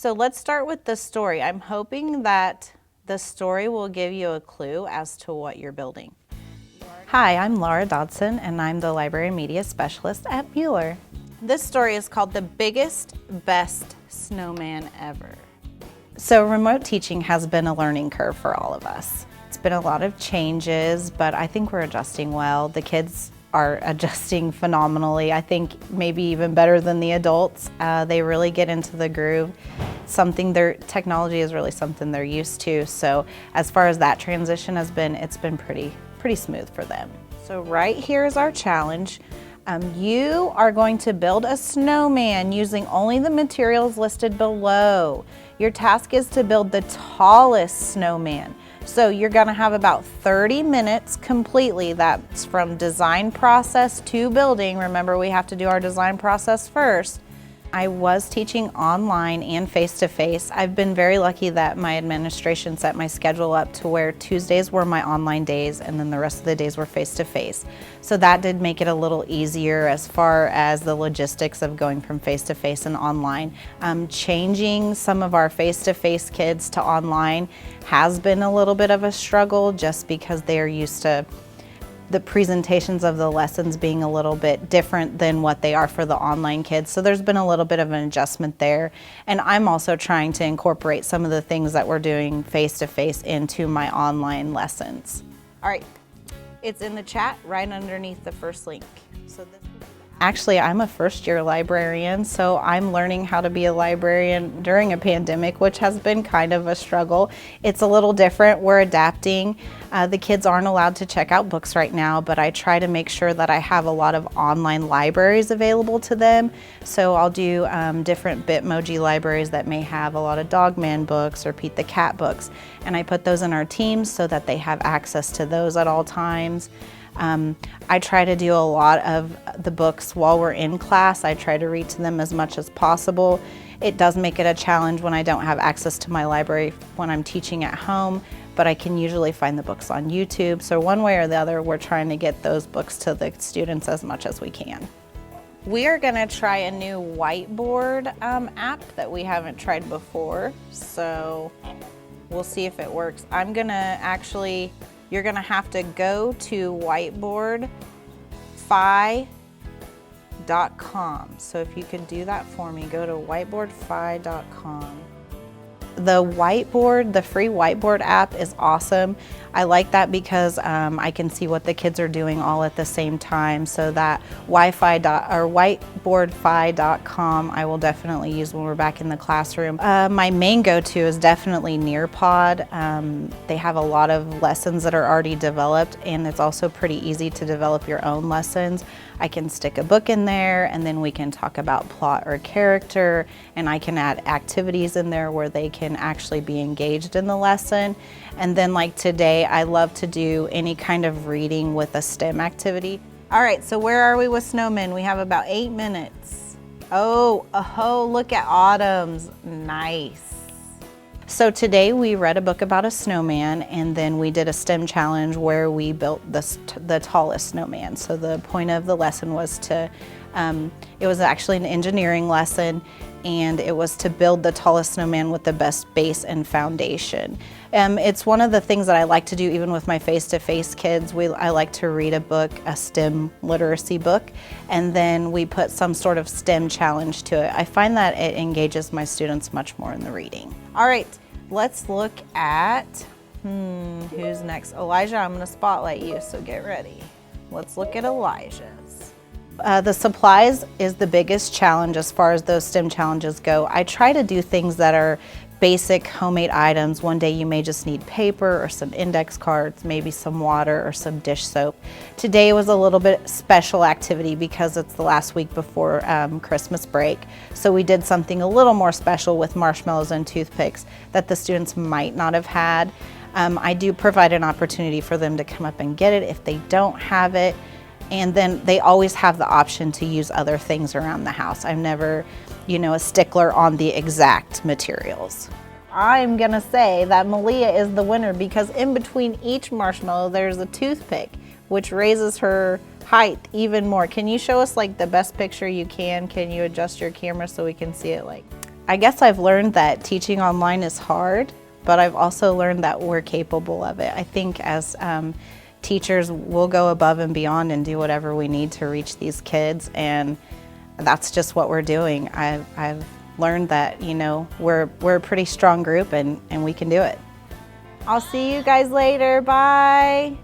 So let's start with the story. I'm hoping that the story will give you a clue as to what you're building. Hi, I'm Laura Dodson, and I'm the Library Media Specialist at Mueller. This story is called The Biggest, Best Snowman Ever. So remote teaching has been a learning curve for all of us. It's been a lot of changes, but I think we're adjusting well. The kids are adjusting phenomenally. I think maybe even better than the adults. They really get into the groove. Technology is really something they're used to. So as far as that transition has been, it's been pretty smooth for them. So right here is our challenge. You are going to build a snowman using only the materials listed below. Your task is to build the tallest snowman. So you're gonna have about 30 minutes completely. That's from design process to building. Remember, we have to do our design process first. I was teaching online and face-to-face. I've been very lucky that my administration set my schedule up to where Tuesdays were my online days and then the rest of the days were face-to-face. So that did make it a little easier as far as the logistics of going from face-to-face and online. Changing some of our face-to-face kids to online has been a little bit of a struggle just because they are used to the presentations of the lessons being a little bit different than what they are for the online kids. So there's been a little bit of an adjustment there. And I'm also trying to incorporate some of the things that we're doing face-to-face into my online lessons. All right, it's in the chat right underneath the first link. Actually, I'm a first-year librarian, so I'm learning how to be a librarian during a pandemic, which has been kind of a struggle. It's a little different. We're adapting. The kids aren't allowed to check out books right now, but I try to make sure that I have a lot of online libraries available to them. So I'll do different Bitmoji libraries that may have a lot of Dogman books or Pete the Cat books, and I put those in our teams so that they have access to those at all times. I try to do a lot of the books while we're in class. I try to read to them as much as possible. It does make it a challenge when I don't have access to my library when I'm teaching at home, but I can usually find the books on YouTube. So one way or the other, we're trying to get those books to the students as much as we can. We are gonna try a new whiteboard app that we haven't tried before. So we'll see if it works. You're gonna have to go to whiteboardfi.com. So if you could do that for me, go to whiteboardfi.com. The free whiteboard app is awesome. I like that because I can see what the kids are doing all at the same time. So that whiteboardfi.com I will definitely use when we're back in the classroom. My main go-to is definitely Nearpod. They have a lot of lessons that are already developed, and it's also pretty easy to develop your own lessons. I can stick a book in there, and then we can talk about plot or character, and I can add activities in there where they can actually be engaged in the lesson. And then like today, I love to do any kind of reading with a STEM activity. All right, so where are we with snowmen? We have about 8 minutes. Oh, look at Autumn's, nice. So today we read a book about a snowman, and then we did a STEM challenge where we built the tallest snowman. So the point of the lesson was it was actually an engineering lesson, and it was to build the tallest snowman with the best base and foundation. It's one of the things that I like to do even with my face-to-face kids. I like to read a book, a STEM literacy book, and then we put some sort of STEM challenge to it. I find that it engages my students much more in the reading. All right, let's look at, who's next? Elijah, I'm gonna spotlight you, so get ready. Let's look at Elijah's. The supplies is the biggest challenge as far as those STEM challenges go. I try to do things that are basic homemade items. One day you may just need paper or some index cards, maybe some water or some dish soap. Today was a little bit special activity because it's the last week before Christmas break. So we did something a little more special with marshmallows and toothpicks that the students might not have had. I do provide an opportunity for them to come up and get it if they don't have it. And then they always have the option to use other things around the house. I'm never, a stickler on the exact materials. I'm gonna say that Malia is the winner because in between each marshmallow there's a toothpick, which raises her height even more. Can you show us like the best picture you can? Can you adjust your camera so we can see it like? I guess I've learned that teaching online is hard, but I've also learned that we're capable of it. I think as teachers, we'll go above and beyond and do whatever we need to reach these kids, and that's just what we're doing. I've learned that, you know, we're a pretty strong group and we can do it. I'll see you guys later. Bye.